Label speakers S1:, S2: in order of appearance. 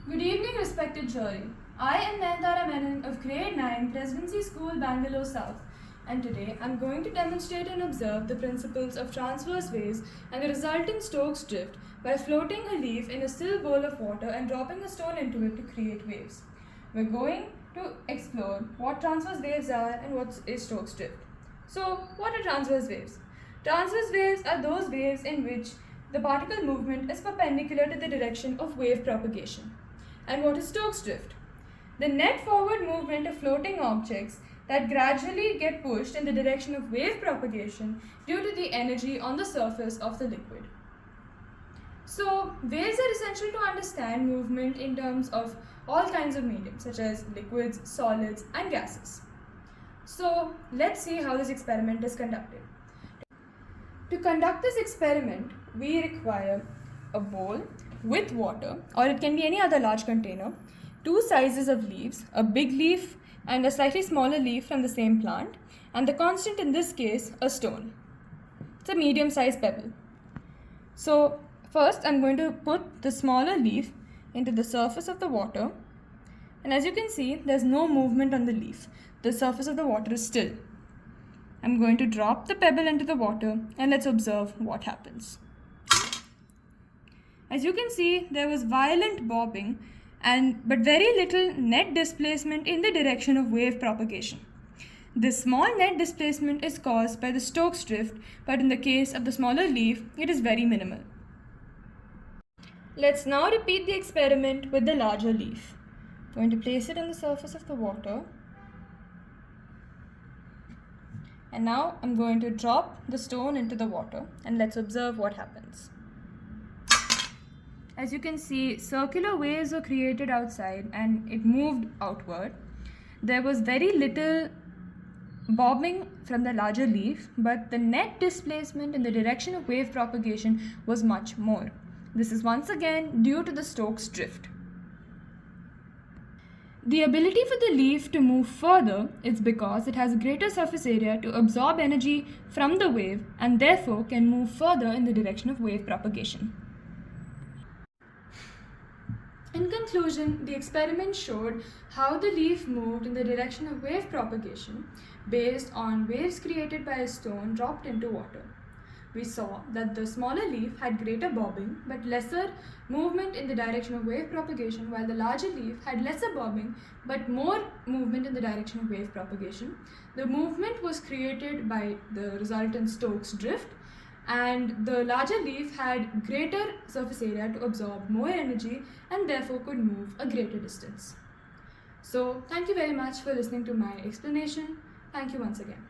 S1: Good evening, respected jury. I am Nayantara Menon of Grade 9, Presidency School, Bangalore South, and today I'm going to demonstrate and observe the principles of transverse waves and the resultant Stokes drift by floating a leaf in a still bowl of water and dropping a stone into it to create waves. We're going to explore what transverse waves are and what is Stokes drift. So, what are transverse waves? Transverse waves are those waves in which the particle movement is perpendicular to the direction of wave propagation. And what is Stokes drift? The net forward movement of floating objects that gradually get pushed in the direction of wave propagation due to the energy on the surface of the liquid. So, waves are essential to understand movement in terms of all kinds of mediums such as liquids, solids, and gases. So, let's see how this experiment is conducted. To conduct this experiment, we require a bowl with water, or it can be any other large container, two sizes of leaves, a big leaf and a slightly smaller leaf from the same plant, and the constant in this case, a stone. It's a medium-sized pebble. So first I'm going to put the smaller leaf into the surface of the water, and as you can see, there's no movement on the leaf. The surface of the water is still. I'm going to drop the pebble into the water and let's observe what happens. As you can see, there was violent bobbing but very little net displacement in the direction of wave propagation. This small net displacement is caused by the Stokes drift, but in the case of the smaller leaf, it is very minimal. Let's now repeat the experiment with the larger leaf. I'm going to place it on the surface of the water. And now I'm going to drop the stone into the water and let's observe what happens. As you can see, circular waves were created outside and it moved outward. There was very little bobbing from the larger leaf, but the net displacement in the direction of wave propagation was much more. This is once again due to the Stokes drift. The ability for the leaf to move further is because it has a greater surface area to absorb energy from the wave and therefore can move further in the direction of wave propagation. In conclusion, the experiment showed how the leaf moved in the direction of wave propagation based on waves created by a stone dropped into water. We saw that the smaller leaf had greater bobbing but lesser movement in the direction of wave propagation, while the larger leaf had lesser bobbing but more movement in the direction of wave propagation. The movement was created by the resultant Stokes drift, and the larger leaf had greater surface area to absorb more energy and therefore could move a greater distance. So, thank you very much for listening to my explanation. Thank you once again.